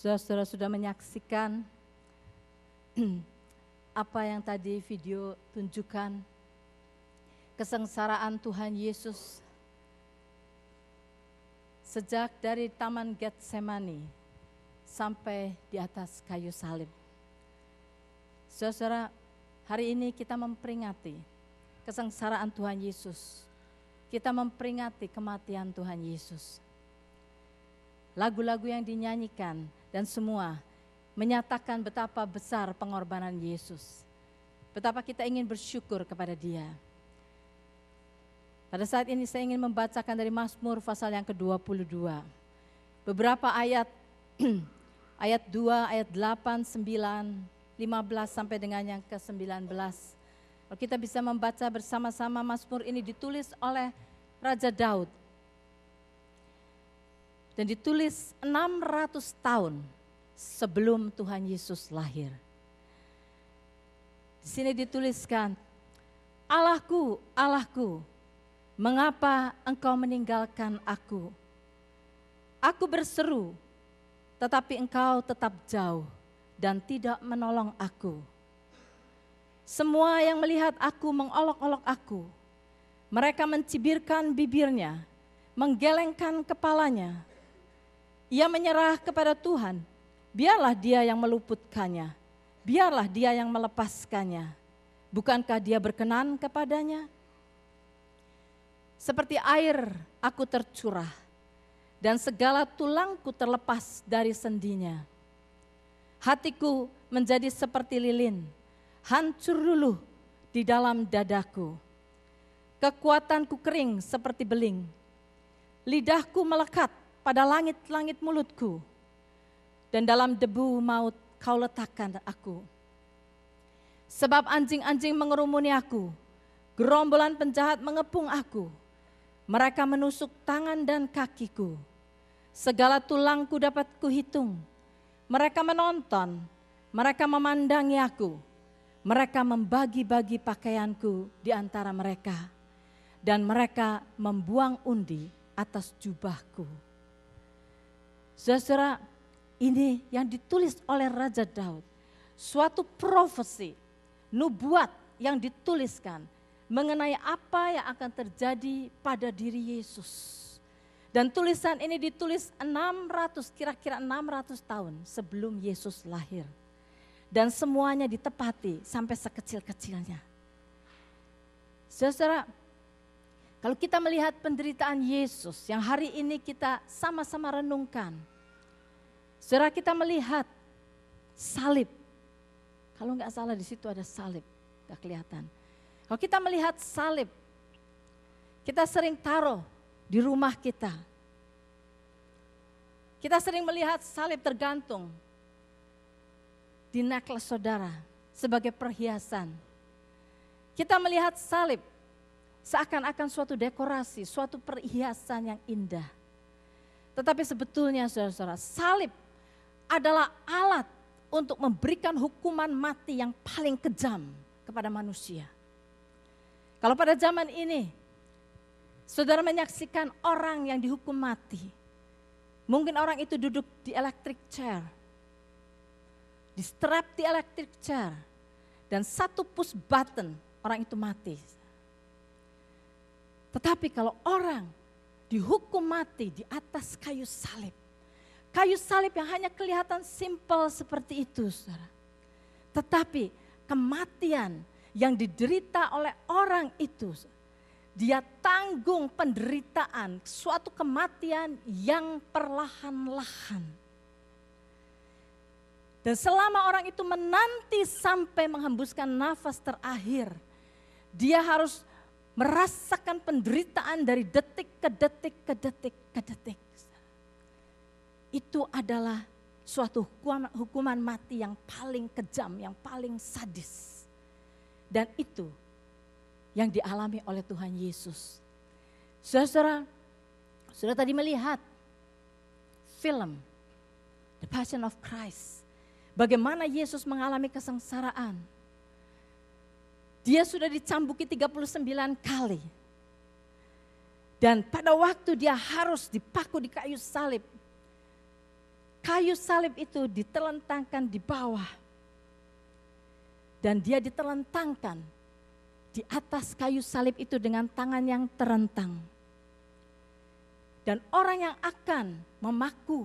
Saudara sudah menyaksikan apa yang tadi video tunjukkan, kesengsaraan Tuhan Yesus sejak dari Taman Getsemani sampai di atas kayu salib. Saudara, hari ini kita memperingati kesengsaraan Tuhan Yesus. Kita memperingati kematian Tuhan Yesus. Lagu-lagu yang dinyanyikan dan semua menyatakan betapa besar pengorbanan Yesus. Betapa kita ingin bersyukur kepada Dia. Pada saat ini saya ingin membacakan dari Mazmur pasal yang ke-22. Beberapa ayat, ayat 2, ayat 8, 9, 15 sampai dengan yang ke-19. Kalau kita bisa membaca bersama-sama, Mazmur ini ditulis oleh Raja Daud. Dan ditulis 600 tahun sebelum Tuhan Yesus lahir. Di sini dituliskan, Allahku, Allahku, mengapa engkau meninggalkan aku? Aku berseru, tetapi engkau tetap jauh dan tidak menolong aku. Semua yang melihat aku mengolok-olok aku. Mereka mencibirkan bibirnya, menggelengkan kepalanya. Ia menyerah kepada Tuhan, biarlah Dia yang meluputkannya, biarlah Dia yang melepaskannya. Bukankah Dia berkenan kepadanya? Seperti air aku tercurah, dan segala tulangku terlepas dari sendinya. Hatiku menjadi seperti lilin, hancur luluh di dalam dadaku. Kekuatanku kering seperti beling, lidahku melekat pada langit-langit mulutku, dan dalam debu maut kau letakkan aku. Sebab anjing-anjing mengerumuni aku, gerombolan penjahat mengepung aku. Mereka menusuk tangan dan kakiku. Segala tulangku dapat kuhitung. Mereka menonton, mereka memandangi aku. Mereka membagi-bagi pakaianku di antara mereka. Dan mereka membuang undi atas jubahku. Saudara, ini yang ditulis oleh Raja Daud. Suatu profesi, nubuat yang dituliskan mengenai apa yang akan terjadi pada diri Yesus. Dan tulisan ini ditulis kira-kira 600 tahun sebelum Yesus lahir. Dan semuanya ditepati sampai sekecil-kecilnya. Saudara, kalau kita melihat penderitaan Yesus yang hari ini kita sama-sama renungkan. Saudara, kita melihat salib. Kalau enggak salah di situ ada salib, enggak kelihatan. Kalau kita melihat salib, kita sering taruh di rumah kita. Kita sering melihat salib tergantung di necklace saudara sebagai perhiasan. Kita melihat salib seakan-akan suatu dekorasi, suatu perhiasan yang indah. Tetapi sebetulnya saudara-saudara, salib adalah alat untuk memberikan hukuman mati yang paling kejam kepada manusia. Kalau pada zaman ini, saudara menyaksikan orang yang dihukum mati. Mungkin orang itu duduk di electric chair, di strap di electric chair, dan satu push button, orang itu mati. Tetapi kalau orang dihukum mati di atas kayu salib yang hanya kelihatan simpel seperti itu, saudara. Tetapi kematian yang diderita oleh orang itu, dia tanggung penderitaan, suatu kematian yang perlahan-lahan. Dan selama orang itu menanti sampai menghembuskan nafas terakhir, dia harus merasakan penderitaan dari detik ke detik ke detik ke detik. Itu adalah suatu hukuman mati yang paling kejam, yang paling sadis. Dan itu yang dialami oleh Tuhan Yesus. Saudara, sudah tadi melihat film The Passion of Christ. Bagaimana Yesus mengalami kesengsaraan. Dia sudah dicambuki 39 kali. Dan pada waktu dia harus dipaku di kayu salib, kayu salib itu ditelentangkan di bawah. Dan dia ditelentangkan di atas kayu salib itu dengan tangan yang terentang. Dan orang yang akan memaku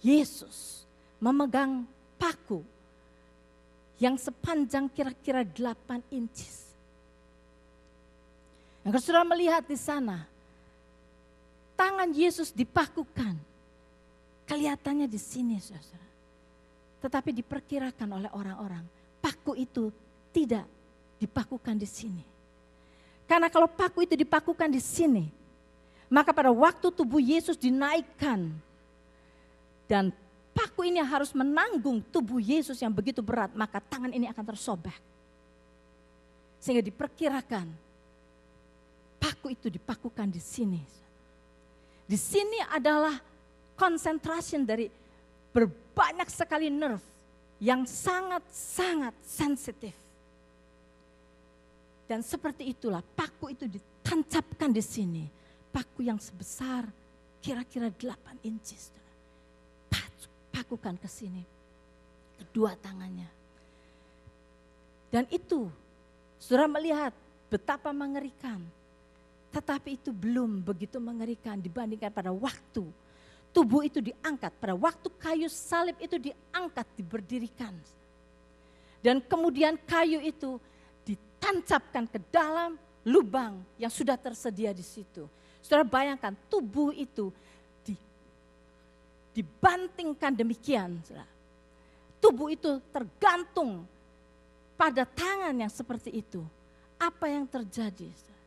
Yesus memegang paku yang sepanjang kira-kira 8 incis. Yang saudara melihat di sana, tangan Yesus dipakukan. Kelihatannya di sini, saudara. Tetapi diperkirakan oleh orang-orang, paku itu tidak dipakukan di sini. Karena kalau paku itu dipakukan di sini, maka pada waktu tubuh Yesus dinaikkan, dan paku ini harus menanggung tubuh Yesus yang begitu berat, maka tangan ini akan tersobek. Sehingga diperkirakan paku itu dipakukan di sini. Di sini adalah concentration dari berbanyak sekali nerve yang sangat-sangat sensitif. Dan seperti itulah paku itu ditancapkan di sini. Paku yang sebesar kira-kira 8 incis. Pakukan ke sini. Kedua tangannya. Dan itu, saudara melihat betapa mengerikan. Tetapi itu belum begitu mengerikan dibandingkan pada waktu tubuh itu diangkat. Pada waktu kayu salib itu diangkat, diberdirikan. Dan kemudian kayu itu ditancapkan ke dalam lubang yang sudah tersedia di situ. Saudara bayangkan tubuh itu dibantingkan demikian. Saudara. Tubuh itu tergantung pada tangan yang seperti itu. Apa yang terjadi? Saudara?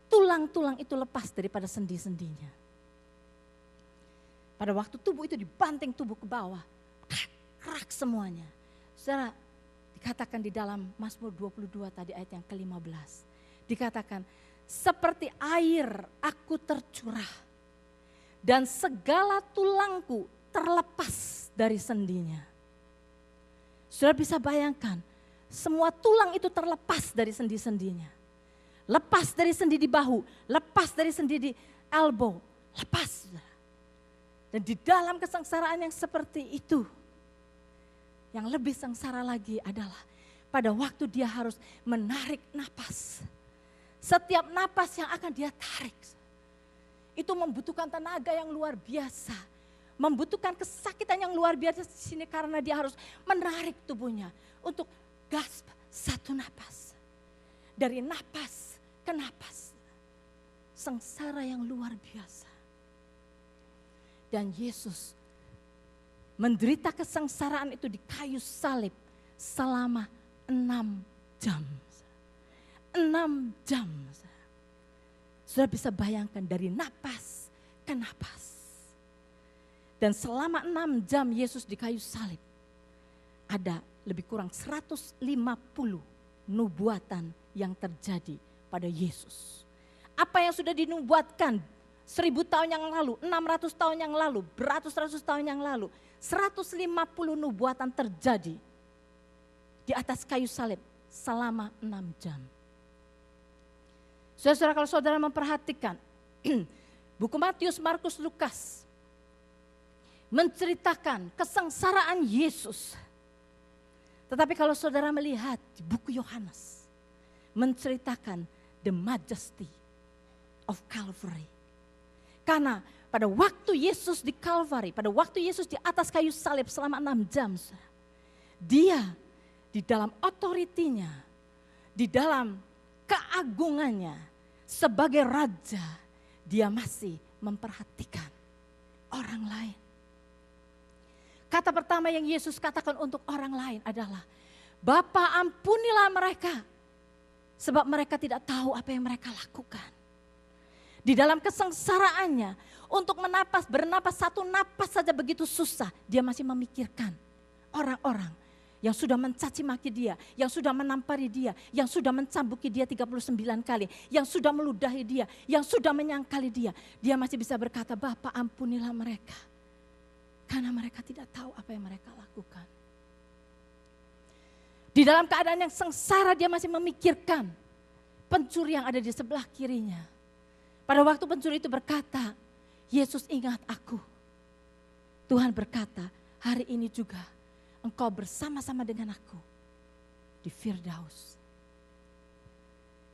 Tulang-tulang itu lepas daripada sendi-sendinya. Pada waktu tubuh itu dibanting tubuh ke bawah, rak semuanya. Saudara, dikatakan di dalam Mazmur 22 tadi ayat yang ke-15. Dikatakan, seperti air aku tercurah dan segala tulangku terlepas dari sendinya. Saudara bisa bayangkan, semua tulang itu terlepas dari sendi-sendinya. Lepas dari sendi di bahu, lepas dari sendi di elbow, lepas. Dan di dalam kesengsaraan yang seperti itu, yang lebih sengsara lagi adalah pada waktu dia harus menarik napas. Setiap napas yang akan dia tarik, itu membutuhkan tenaga yang luar biasa. Membutuhkan kesakitan yang luar biasa di sini karena dia harus menarik tubuhnya untuk gasp satu napas. Dari napas ke napas. Sengsara yang luar biasa. Dan Yesus menderita kesengsaraan itu di kayu salib selama 6 jam. 6 jam. Sudah bisa bayangkan dari napas ke napas. Dan selama 6 jam Yesus di kayu salib, ada lebih kurang 150 nubuatan yang terjadi pada Yesus. Apa yang sudah dinubuatkan 1000 tahun yang lalu, 600 tahun yang lalu, beratus-ratus tahun yang lalu, 150 nubuatan terjadi di atas kayu salib selama 6 jam. Saudara, kalau saudara memperhatikan buku Matius, Markus, Lukas menceritakan kesengsaraan Yesus. Tetapi kalau saudara melihat di buku Yohanes menceritakan the majesty of Calvary. Karena pada waktu Yesus di Calvary, pada waktu Yesus di atas kayu salib selama 6 jam, dia di dalam otoritinya, di dalam keagungannya sebagai raja, dia masih memperhatikan orang lain. Kata pertama yang Yesus katakan untuk orang lain adalah, Bapa ampunilah mereka, sebab mereka tidak tahu apa yang mereka lakukan. Di dalam kesengsaraannya, untuk bernapas satu napas saja begitu susah, dia masih memikirkan orang-orang yang sudah mencaci maki dia, yang sudah menampari dia, yang sudah mencambuki dia 39 kali, yang sudah meludahi dia, yang sudah menyangkali dia. Dia masih bisa berkata, Bapa ampunilah mereka. Karena mereka tidak tahu apa yang mereka lakukan. Di dalam keadaan yang sengsara dia masih memikirkan pencuri yang ada di sebelah kirinya. Pada waktu pencuri itu berkata, Yesus ingat aku. Tuhan berkata, hari ini juga engkau bersama-sama dengan aku di Firdaus.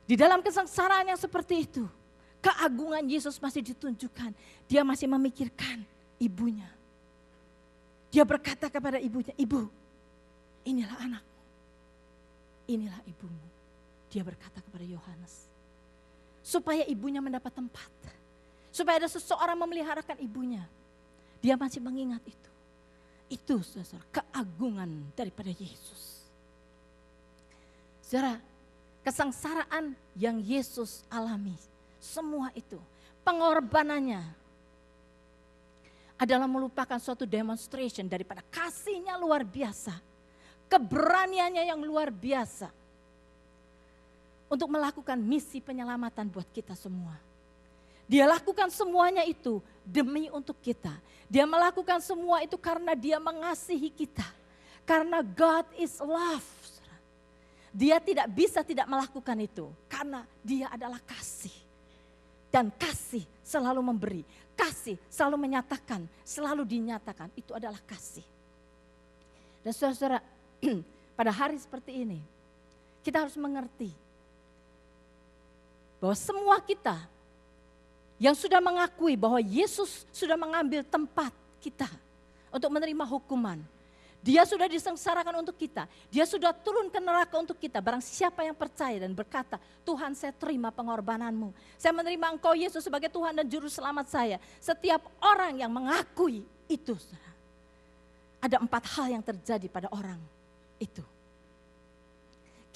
Di dalam kesengsaraan yang seperti itu, keagungan Yesus masih ditunjukkan. Dia masih memikirkan ibunya. Dia berkata kepada ibunya, ibu, inilah anakmu, inilah ibumu. Dia berkata kepada Yohanes, supaya ibunya mendapat tempat, supaya ada seseorang memeliharakan ibunya. Dia masih mengingat itu. Itu saudara, keagungan daripada Yesus. Saudara, kesengsaraan yang Yesus alami, semua itu pengorbanannya adalah melupakan suatu demonstration daripada kasihnya luar biasa, keberaniannya yang luar biasa untuk melakukan misi penyelamatan buat kita semua. Dia lakukan semuanya itu demi untuk kita. Dia melakukan semua itu karena dia mengasihi kita. Karena God is love. Dia tidak bisa tidak melakukan itu karena dia adalah kasih. Dan kasih selalu memberi, kasih selalu menyatakan, selalu dinyatakan, itu adalah kasih. Dan saudara-saudara, pada hari seperti ini, kita harus mengerti bahwa semua kita yang sudah mengakui bahwa Yesus sudah mengambil tempat kita untuk menerima hukuman. Dia sudah disengsarakan untuk kita. Dia sudah turun ke neraka untuk kita. Barang siapa yang percaya dan berkata, Tuhan saya terima pengorbananmu. Saya menerima Engkau Yesus sebagai Tuhan dan Juru Selamat saya. Setiap orang yang mengakui itu, saudara, ada 4 hal yang terjadi pada orang itu.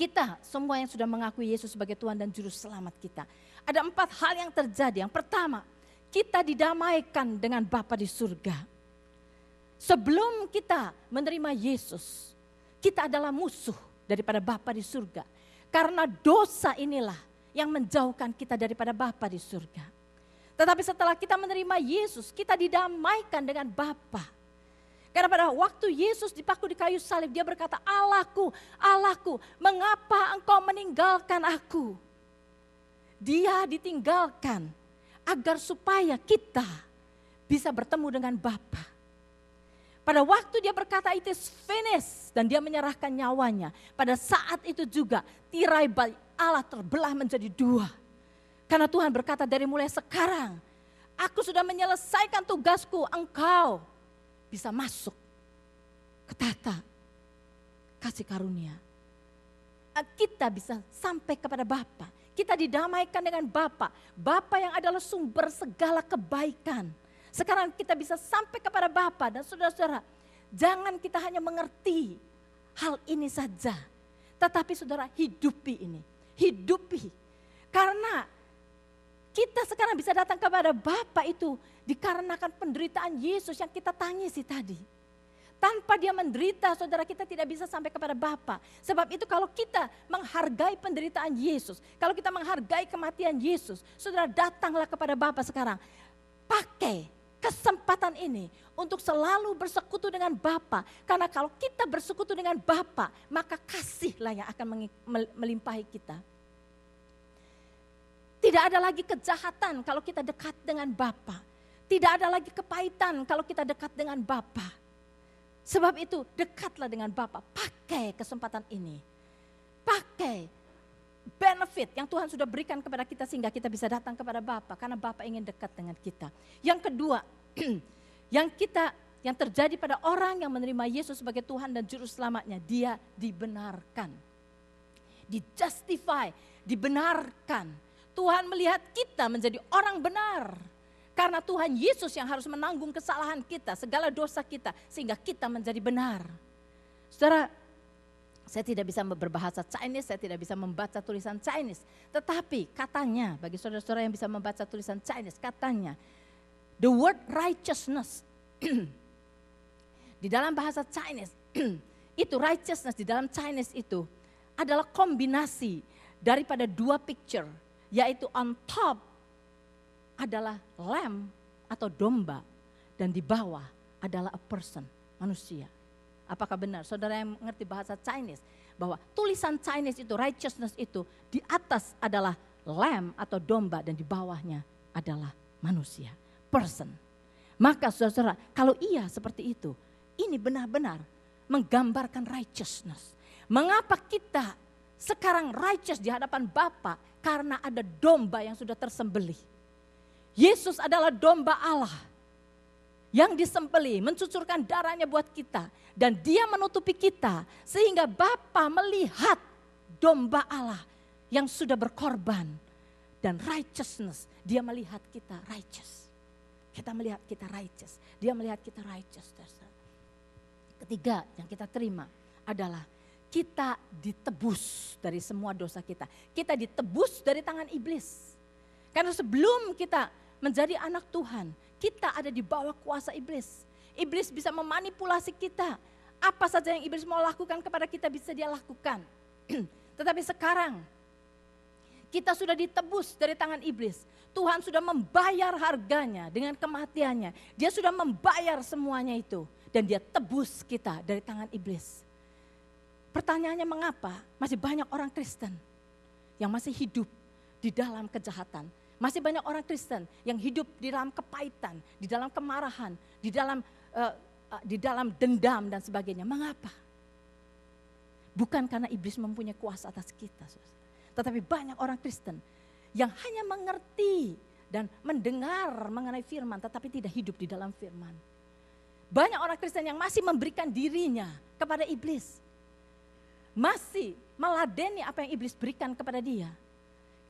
Kita semua yang sudah mengakui Yesus sebagai Tuhan dan Juru Selamat kita. Ada 4 hal yang terjadi. Yang pertama, kita didamaikan dengan Bapa di surga. Sebelum kita menerima Yesus, kita adalah musuh daripada Bapa di surga. Karena dosa inilah yang menjauhkan kita daripada Bapa di surga. Tetapi setelah kita menerima Yesus, kita didamaikan dengan Bapa. Karena pada waktu Yesus dipaku di kayu salib, dia berkata, Allahku, Allahku, mengapa engkau meninggalkan aku? Dia ditinggalkan agar supaya kita bisa bertemu dengan Bapa. Pada waktu dia berkata it is finished dan dia menyerahkan nyawanya. Pada saat itu juga tirai bait Allah terbelah menjadi 2. Karena Tuhan berkata dari mulai sekarang, aku sudah menyelesaikan tugasku, engkau bisa masuk ke tahta kasih karunia. Kita bisa sampai kepada Bapa. Kita didamaikan dengan Bapa. Bapa yang adalah sumber segala kebaikan. Sekarang kita bisa sampai kepada Bapa. Dan saudara-saudara, jangan kita hanya mengerti hal ini saja. Tetapi saudara, hidupi ini. Hidupi. Karena kita sekarang bisa datang kepada Bapa itu dikarenakan penderitaan Yesus yang kita tangisi tadi. Tanpa dia menderita, saudara, kita tidak bisa sampai kepada Bapa. Sebab itu kalau kita menghargai penderitaan Yesus, kalau kita menghargai kematian Yesus, saudara, datanglah kepada Bapa sekarang. Pakai kesempatan ini untuk selalu bersekutu dengan Bapa. Karena kalau kita bersekutu dengan Bapa, maka kasihlah yang akan melimpahi kita. Tidak ada lagi kejahatan kalau kita dekat dengan Bapa. Tidak ada lagi kepahitan kalau kita dekat dengan Bapa. Sebab itu dekatlah dengan Bapa. Pakai kesempatan ini. Pakai benefit yang Tuhan sudah berikan kepada kita sehingga kita bisa datang kepada Bapa karena Bapa ingin dekat dengan kita. Yang kedua, yang terjadi pada orang yang menerima Yesus sebagai Tuhan dan Juru Selamatnya, dia dibenarkan. Di-justify, dibenarkan. Tuhan melihat kita menjadi orang benar. Karena Tuhan Yesus yang harus menanggung kesalahan kita, segala dosa kita, sehingga kita menjadi benar. Saudara, saya tidak bisa berbahasa Chinese, saya tidak bisa membaca tulisan Chinese. Tetapi katanya, bagi saudara-saudara yang bisa membaca tulisan Chinese, katanya, the word righteousness, di dalam bahasa Chinese, itu righteousness di dalam Chinese itu adalah kombinasi daripada 2 picture, yaitu on top adalah lamb atau domba, dan di bawah adalah a person, manusia. Apakah benar saudara yang mengerti bahasa Chinese bahwa tulisan Chinese itu righteousness itu di atas adalah lamb atau domba dan di bawahnya adalah manusia, person. Maka saudara, kalau iya seperti itu, ini benar-benar menggambarkan righteousness. Mengapa kita sekarang righteous di hadapan Bapa? Karena ada domba yang sudah tersembelih. Yesus adalah domba Allah yang disembelih, mencucurkan darahnya buat kita. Dan dia menutupi kita sehingga Bapa melihat domba Allah yang sudah berkorban. Dan righteousness, dia melihat kita righteous. Kita melihat kita righteous, dia melihat kita righteous. Ketiga yang kita terima adalah kita ditebus dari semua dosa kita. Kita ditebus dari tangan iblis. Karena sebelum kita menjadi anak Tuhan, kita ada di bawah kuasa iblis. Iblis bisa memanipulasi kita. Apa saja yang iblis mau lakukan kepada kita bisa dia lakukan. Tetapi sekarang kita sudah ditebus dari tangan iblis. Tuhan sudah membayar harganya dengan kematiannya. Dia sudah membayar semuanya itu. Dan dia tebus kita dari tangan iblis. Pertanyaannya mengapa masih banyak orang Kristen yang masih hidup di dalam kejahatan. Masih banyak orang Kristen yang hidup di dalam kepahitan, di dalam kemarahan, di dalam dendam dan sebagainya. Mengapa? Bukan karena iblis mempunyai kuasa atas kita. Tetapi banyak orang Kristen yang hanya mengerti dan mendengar mengenai firman tetapi tidak hidup di dalam firman. Banyak orang Kristen yang masih memberikan dirinya kepada iblis. Masih meladeni apa yang iblis berikan kepada dia.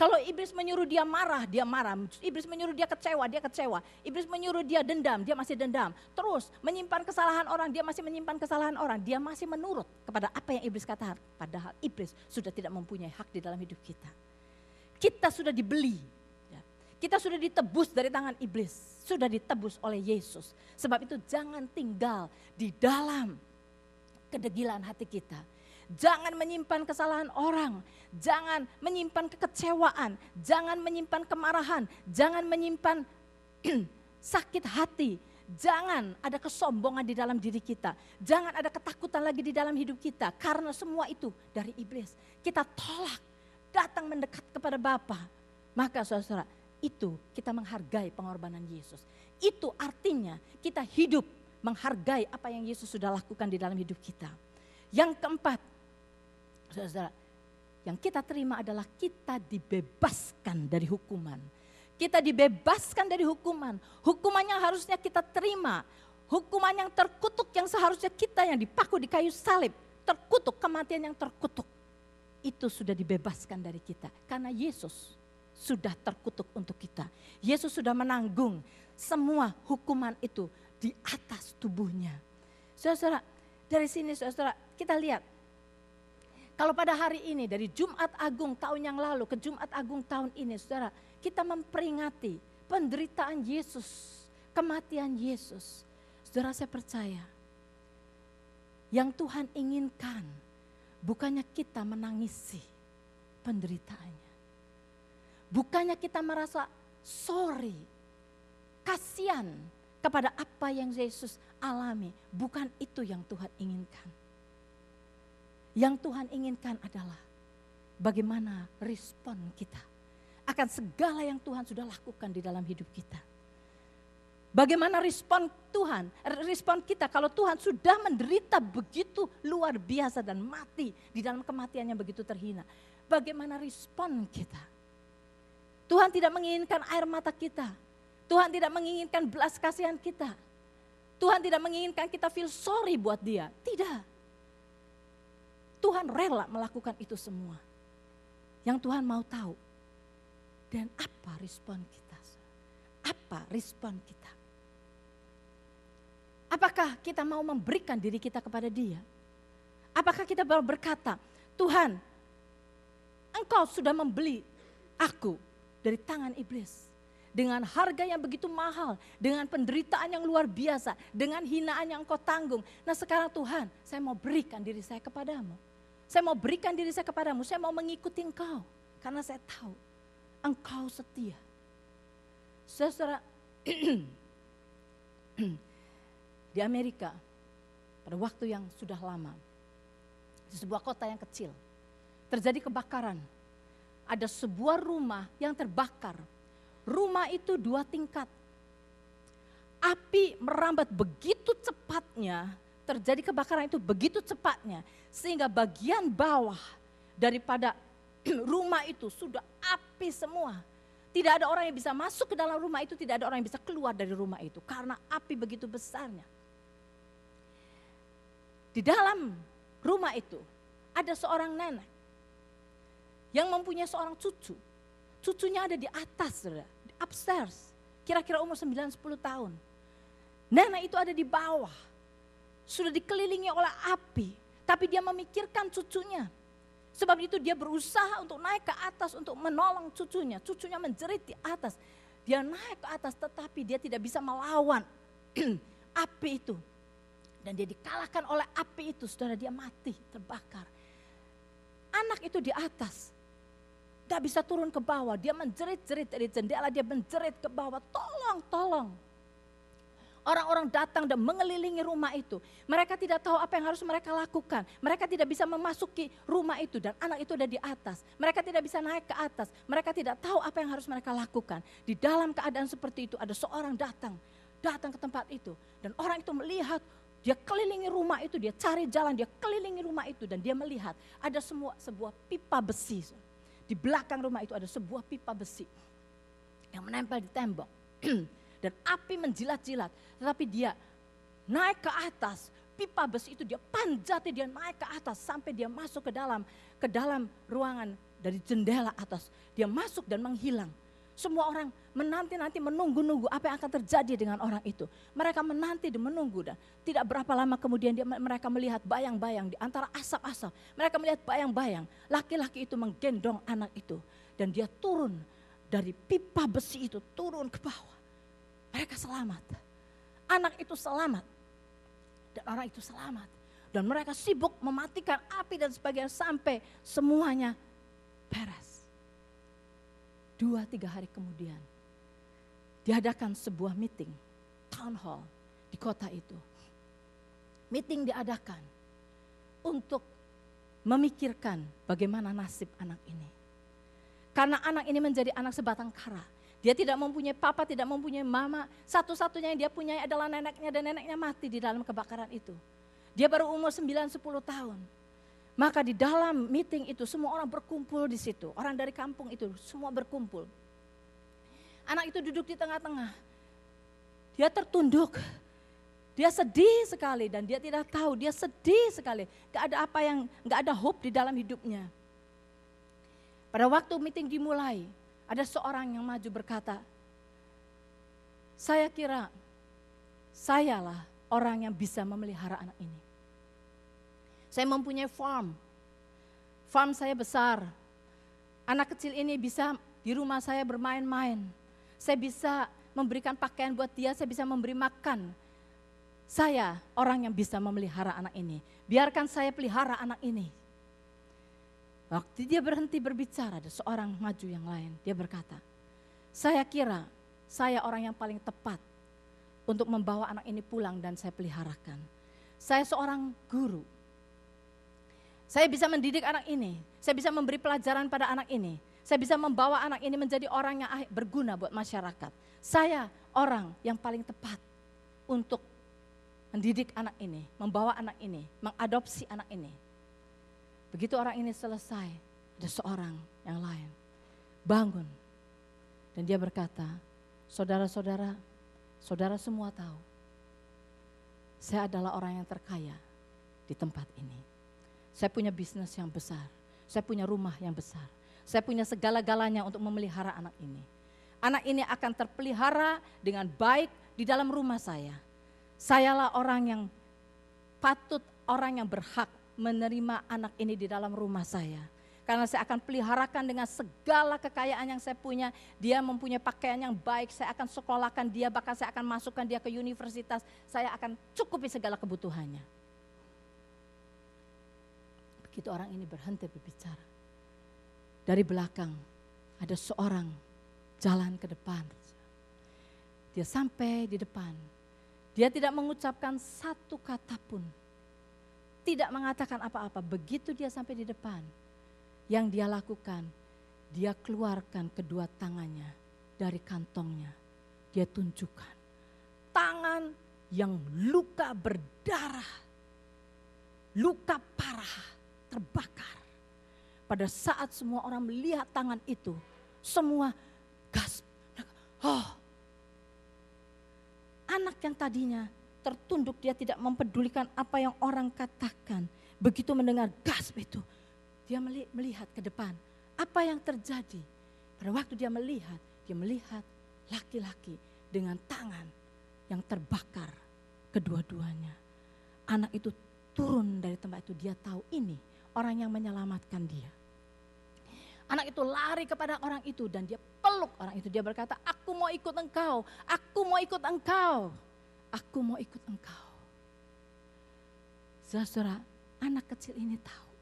Kalau iblis menyuruh dia marah, dia marah. Iblis menyuruh dia kecewa, dia kecewa. Iblis menyuruh dia dendam, dia masih dendam. Terus menyimpan kesalahan orang, dia masih menyimpan kesalahan orang. Dia masih menurut kepada apa yang iblis katakan. Padahal iblis sudah tidak mempunyai hak di dalam hidup kita. Kita sudah dibeli, kita sudah ditebus dari tangan iblis, sudah ditebus oleh Yesus. Sebab itu jangan tinggal di dalam kedegilan hati kita. Jangan menyimpan kesalahan orang, jangan menyimpan kekecewaan, jangan menyimpan kemarahan, jangan menyimpan sakit hati. Jangan ada kesombongan di dalam diri kita, jangan ada ketakutan lagi di dalam hidup kita. Karena semua itu dari iblis. Kita tolak, datang mendekat kepada Bapa. Maka saudara, itu kita menghargai pengorbanan Yesus. Itu artinya kita hidup menghargai apa yang Yesus sudah lakukan di dalam hidup kita. Yang keempat, saudara, yang kita terima adalah kita dibebaskan dari hukuman. Kita dibebaskan dari hukuman. Hukuman yang harusnya kita terima. Hukuman yang terkutuk yang seharusnya kita yang dipaku di kayu salib. Terkutuk, kematian yang terkutuk. Itu sudah dibebaskan dari kita. Karena Yesus sudah terkutuk untuk kita. Yesus sudah menanggung semua hukuman itu di atas tubuhnya. Saudara, dari sini saudara, kita lihat. Kalau pada hari ini dari Jumat Agung tahun yang lalu ke Jumat Agung tahun ini, saudara, kita memperingati penderitaan Yesus, kematian Yesus. Saudara, saya percaya yang Tuhan inginkan bukannya kita menangisi penderitaannya. Bukannya kita merasa sorry, kasihan kepada apa yang Yesus alami. Bukan itu yang Tuhan inginkan. Yang Tuhan inginkan adalah bagaimana respon kita akan segala yang Tuhan sudah lakukan di dalam hidup kita. Bagaimana respon Tuhan, respon kita kalau Tuhan sudah menderita begitu luar biasa dan mati di dalam kematiannya begitu terhina. Bagaimana respon kita? Tuhan tidak menginginkan air mata kita. Tuhan tidak menginginkan belas kasihan kita. Tuhan tidak menginginkan kita feel sorry buat dia. Tidak. Tuhan rela melakukan itu semua. Yang Tuhan mau tahu. Dan apa respon kita? Apa respon kita? Apakah kita mau memberikan diri kita kepada dia? Apakah kita baru berkata, Tuhan, Engkau sudah membeli aku dari tangan iblis. Dengan harga yang begitu mahal, dengan penderitaan yang luar biasa, dengan hinaan yang Engkau tanggung. Nah sekarang Tuhan, saya mau berikan diri saya kepadamu. Saya mau berikan diri saya kepadamu, saya mau mengikuti Engkau. Karena saya tahu Engkau setia. Saudara, di Amerika, pada waktu yang sudah lama, di sebuah kota yang kecil, terjadi kebakaran. Ada sebuah rumah yang terbakar. Rumah itu 2 tingkat. api merambat begitu cepatnya, terjadi kebakaran itu begitu cepatnya, sehingga bagian bawah daripada rumah itu sudah api semua. Tidak ada orang yang bisa masuk ke dalam rumah itu, tidak ada orang yang bisa keluar dari rumah itu, karena api begitu besarnya. Di dalam rumah itu ada seorang nenek yang mempunyai seorang cucu. Cucunya ada di atas, di upstairs, kira-kira umur 9-10 tahun. Nenek itu ada di bawah, sudah dikelilingi oleh api, tapi dia memikirkan cucunya. Sebab itu dia berusaha untuk naik ke atas untuk menolong cucunya. Cucunya menjerit di atas. Dia naik ke atas tetapi dia tidak bisa melawan api itu. Dan dia dikalahkan oleh api itu, saudara, dia mati, terbakar. Anak itu di atas, gak bisa turun ke bawah. Dia menjerit-jerit dari jendela, dia menjerit ke bawah, tolong, tolong. Orang-orang datang dan mengelilingi rumah itu. Mereka tidak tahu apa yang harus mereka lakukan. Mereka tidak bisa memasuki rumah itu dan anak itu ada di atas. Mereka tidak bisa naik ke atas. Mereka tidak tahu apa yang harus mereka lakukan. Di dalam keadaan seperti itu ada seorang datang ke tempat itu. Dan orang itu melihat, dia kelilingi rumah itu, dia cari jalan, dia kelilingi rumah itu. Dan dia melihat ada sebuah pipa besi. Di belakang rumah itu ada sebuah pipa besi yang menempel di tembok. Dan api menjilat-jilat, tetapi dia naik ke atas, pipa besi itu dia panjati, dia naik ke atas sampai dia masuk ke dalam ruangan dari jendela atas. Dia masuk dan menghilang. Semua orang menanti-nanti menunggu-nunggu apa yang akan terjadi dengan orang itu. Mereka menanti dan menunggu dan tidak berapa lama kemudian mereka melihat bayang-bayang di antara asap-asap. Mereka melihat bayang-bayang, laki-laki itu menggendong anak itu. Dan dia turun dari pipa besi itu, turun ke bawah. Mereka selamat, anak itu selamat, dan orang itu selamat. Dan mereka sibuk mematikan api dan sebagainya sampai semuanya beres. 2-3 hari kemudian, diadakan sebuah meeting, town hall di kota itu. Meeting diadakan untuk memikirkan bagaimana nasib anak ini. Karena anak ini menjadi anak sebatang kara. Dia tidak mempunyai papa, tidak mempunyai mama. Satu-satunya yang dia punyai adalah neneknya dan neneknya mati di dalam kebakaran itu. Dia baru umur 9-10 tahun. Maka di dalam meeting itu semua orang berkumpul di situ. Orang dari kampung itu semua berkumpul. Anak itu duduk di tengah-tengah. Dia tertunduk. Dia sedih sekali dan dia tidak tahu, dia sedih sekali. Gak ada hope di dalam hidupnya. Pada waktu meeting dimulai, ada seorang yang maju berkata, saya kira sayalah orang yang bisa memelihara anak ini. Saya mempunyai farm saya besar. Anak kecil ini bisa di rumah saya bermain-main. Saya bisa memberikan pakaian buat dia, saya bisa memberi makan. Saya orang yang bisa memelihara anak ini. Biarkan saya pelihara anak ini. Waktu dia berhenti berbicara, ada seorang maju yang lain. Dia berkata, saya kira saya orang yang paling tepat untuk membawa anak ini pulang dan saya peliharakan. Saya seorang guru. Saya bisa mendidik anak ini. Saya bisa memberi pelajaran pada anak ini. Saya bisa membawa anak ini menjadi orang yang berguna buat masyarakat. Saya orang yang paling tepat untuk mendidik anak ini, membawa anak ini, mengadopsi anak ini. Begitu orang ini selesai, ada seorang yang lain bangun. Dan dia berkata, saudara-saudara, saudara semua tahu, saya adalah orang yang terkaya di tempat ini. Saya punya bisnis yang besar, saya punya rumah yang besar. Saya punya segala-galanya untuk memelihara anak ini. Anak ini akan terpelihara dengan baik di dalam rumah saya. Sayalah orang yang patut, orang yang berhak menerima anak ini di dalam rumah saya. Karena saya akan peliharakan dengan segala kekayaan yang saya punya. Dia mempunyai pakaian yang baik, saya akan sekolahkan dia, bahkan saya akan masukkan dia ke universitas. Saya akan cukupi segala kebutuhannya. Begitu orang ini berhenti berbicara, dari belakang ada seorang jalan ke depan. Dia sampai di depan. Dia tidak mengucapkan satu kata pun. Tidak mengatakan apa-apa. Begitu dia sampai di depan, yang dia lakukan, dia keluarkan kedua tangannya dari kantongnya. Dia tunjukkan. Tangan yang luka berdarah, luka parah, terbakar. Pada saat semua orang melihat tangan itu, semua gasp. Oh. Anak yang tadinya tertunduk, dia tidak mempedulikan apa yang orang katakan. Begitu mendengar gasp itu, dia melihat ke depan. Apa yang terjadi? Pada waktu dia melihat laki-laki dengan tangan yang terbakar kedua-duanya. Anak itu turun dari tempat itu, dia tahu ini orang yang menyelamatkan dia. Anak itu lari kepada orang itu dan dia peluk orang itu. Dia berkata, aku mau ikut engkau, aku mau ikut engkau, aku mau ikut engkau. Saudara, anak kecil ini tahu.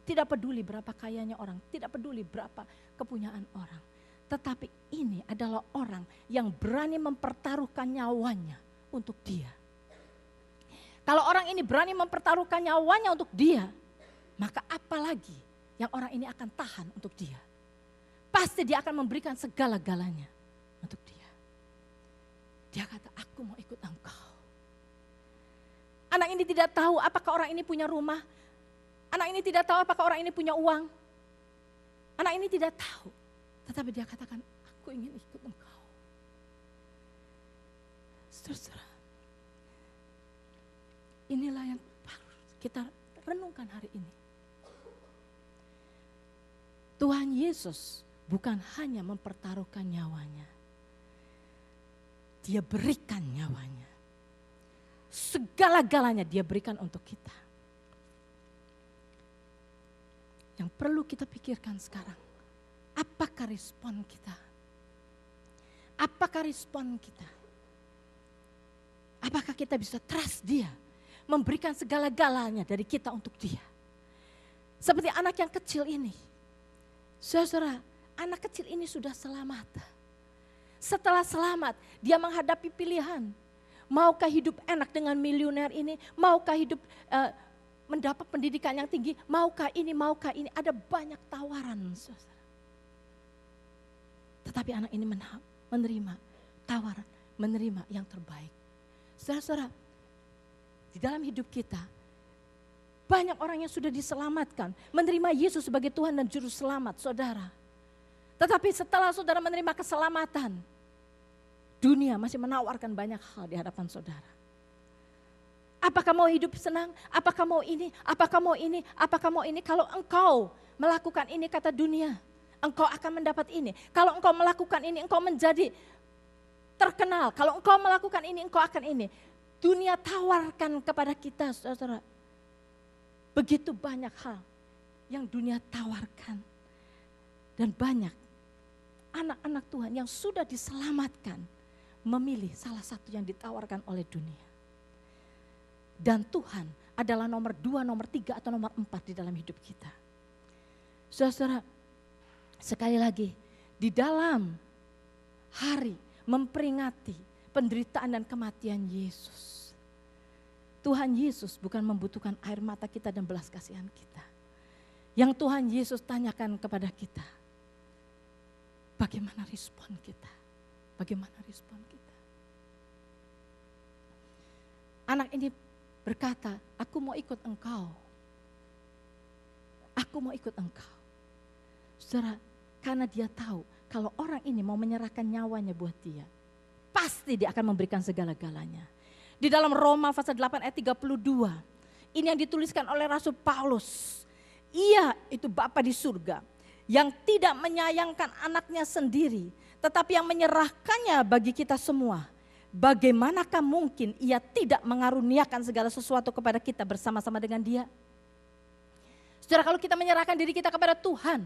Tidak peduli berapa kayanya orang, tidak peduli berapa kepunyaan orang. Tetapi ini adalah orang yang berani mempertaruhkan nyawanya untuk dia. Kalau orang ini berani mempertaruhkan nyawanya untuk dia, maka apalagi yang orang ini akan tahan untuk dia. Pasti dia akan memberikan segala-galanya untuk dia. Dia kata, aku mau ikut engkau. Anak ini tidak tahu apakah orang ini punya rumah. Anak ini tidak tahu apakah orang ini punya uang. Anak ini tidak tahu. Tetapi dia katakan, aku ingin ikut engkau. Saudara, inilah yang harus kita renungkan hari ini. Tuhan Yesus bukan hanya mempertaruhkan nyawanya. Dia berikan nyawanya. Segala-galanya dia berikan untuk kita. Yang perlu kita pikirkan sekarang, apakah respon kita? Apakah respon kita? Apakah kita bisa trust dia, memberikan segala-galanya dari kita untuk dia? Seperti anak yang kecil ini. Saudara, anak kecil ini sudah selamat. Setelah selamat, dia menghadapi pilihan. Maukah hidup enak dengan miliuner ini? Maukah hidup mendapat pendidikan yang tinggi? Maukah ini, maukah ini? Ada banyak tawaran, saudara. Tetapi anak ini menerima tawaran, menerima yang terbaik. Saudara, di dalam hidup kita, banyak orang yang sudah diselamatkan, menerima Yesus sebagai Tuhan dan Juru Selamat, saudara. Tetapi setelah saudara menerima keselamatan, dunia masih menawarkan banyak hal di hadapan saudara. Apakah mau hidup senang? Apakah mau ini? Apakah mau ini? Apakah mau ini? Kalau engkau melakukan ini, kata dunia, engkau akan mendapat ini. Kalau engkau melakukan ini, engkau menjadi terkenal. Kalau engkau melakukan ini, engkau akan ini. Dunia tawarkan kepada kita, saudara. Begitu banyak hal yang dunia tawarkan. Dan banyak anak-anak Tuhan yang sudah diselamatkan memilih salah satu yang ditawarkan oleh dunia. Dan Tuhan adalah nomor 2, nomor 3 atau nomor 4 di dalam hidup kita. Saudara, sekali lagi, di dalam hari memperingati penderitaan dan kematian Yesus, Tuhan Yesus bukan membutuhkan air mata kita dan belas kasihan kita. Yang Tuhan Yesus tanyakan kepada kita, bagaimana respon kita? Bagaimana respon kita? Anak ini berkata, aku mau ikut engkau. Aku mau ikut engkau. Saudara, karena dia tahu kalau orang ini mau menyerahkan nyawanya buat dia, pasti dia akan memberikan segala-galanya. Di dalam Roma pasal 8 ayat 32, ini yang dituliskan oleh Rasul Paulus. Ia itu Bapa di surga yang tidak menyayangkan anaknya sendiri, tetapi yang menyerahkannya bagi kita semua. Bagaimanakah mungkin ia tidak mengaruniakan segala sesuatu kepada kita bersama-sama dengan dia? Saudara, kalau kita menyerahkan diri kita kepada Tuhan,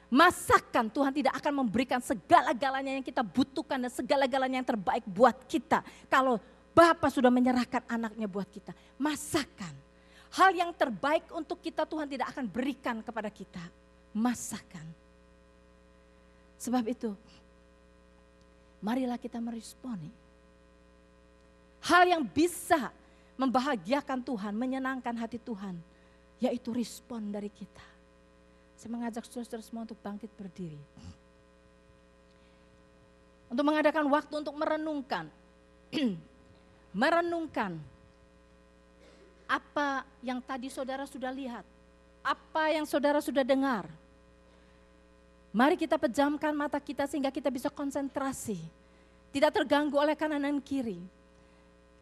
masakan Tuhan tidak akan memberikan segala-galanya yang kita butuhkan dan segala-galanya yang terbaik buat kita. Kalau Bapa sudah menyerahkan anaknya buat kita, masakan hal yang terbaik untuk kita Tuhan tidak akan berikan kepada kita. Masakan. Sebab itu, marilah kita meresponi hal yang bisa membahagiakan Tuhan, menyenangkan hati Tuhan, yaitu respon dari kita. Saya mengajak saudara semua untuk bangkit berdiri. Untuk mengadakan waktu untuk merenungkan merenungkan apa yang tadi saudara sudah lihat, apa yang saudara sudah dengar. Mari kita pejamkan mata kita sehingga kita bisa konsentrasi, tidak terganggu oleh kanan dan kiri.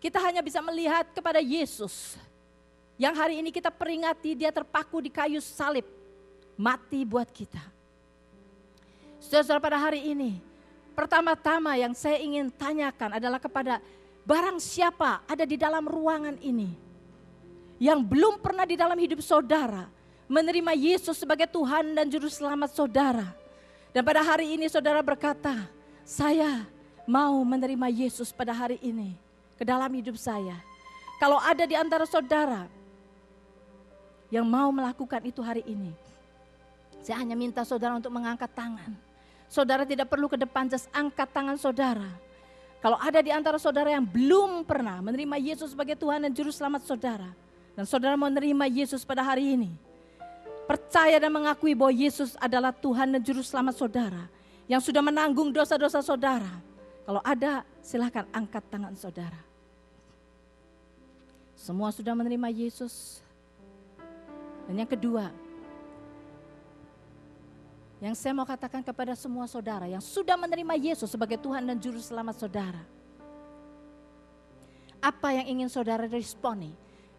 Kita hanya bisa melihat kepada Yesus, yang hari ini kita peringati dia terpaku di kayu salib, mati buat kita. Saudara-saudara, pada hari ini, pertama-tama yang saya ingin tanyakan adalah kepada barang siapa ada di dalam ruangan ini, yang belum pernah di dalam hidup saudara menerima Yesus sebagai Tuhan dan Juru Selamat saudara. Dan pada hari ini saudara berkata, saya mau menerima Yesus pada hari ini ke dalam hidup saya. Kalau ada di antara saudara yang mau melakukan itu hari ini, saya hanya minta saudara untuk mengangkat tangan. Saudara tidak perlu ke depan, just angkat tangan saudara. Kalau ada di antara saudara yang belum pernah menerima Yesus sebagai Tuhan dan Juru Selamat saudara, dan saudara mau menerima Yesus pada hari ini, percaya dan mengakui bahwa Yesus adalah Tuhan dan Juru Selamat saudara, yang sudah menanggung dosa-dosa saudara. Kalau ada, silakan angkat tangan saudara. Semua sudah menerima Yesus. Dan yang kedua, yang saya mau katakan kepada semua saudara yang sudah menerima Yesus sebagai Tuhan dan Juru Selamat saudara, apa yang ingin saudara responi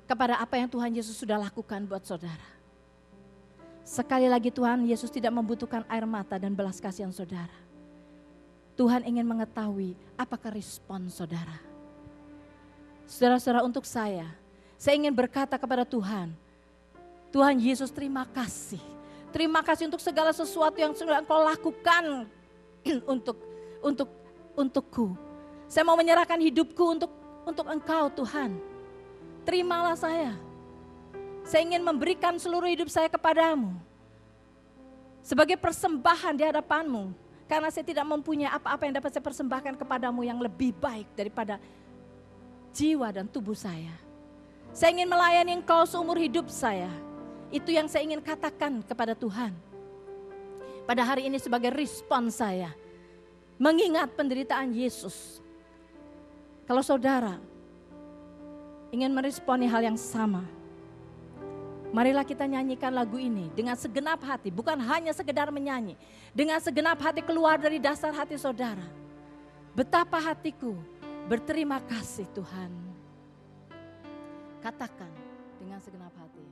kepada apa yang Tuhan Yesus sudah lakukan buat saudara? Sekali lagi, Tuhan Yesus tidak membutuhkan air mata dan belas kasihan saudara. Tuhan ingin mengetahui apakah respon saudara. Saudara-saudara, untuk saya ingin berkata kepada Tuhan, Tuhan Yesus, terima kasih. Terima kasih untuk segala sesuatu yang sudah Engkau lakukan untukku. Saya mau menyerahkan hidupku untuk Engkau, Tuhan. Terimalah saya. Saya ingin memberikan seluruh hidup saya kepadamu sebagai persembahan di hadapanmu. Karena saya tidak mempunyai apa-apa yang dapat saya persembahkan kepadamu yang lebih baik daripada jiwa dan tubuh saya. Saya ingin melayani Engkau seumur hidup saya. Itu yang saya ingin katakan kepada Tuhan. Pada hari ini sebagai respon saya, mengingat penderitaan Yesus. Kalau saudara ingin meresponi hal yang sama, marilah kita nyanyikan lagu ini dengan segenap hati, bukan hanya sekedar menyanyi. Dengan segenap hati keluar dari dasar hati saudara. Betapa hatiku berterima kasih Tuhan. Katakan dengan segenap hati.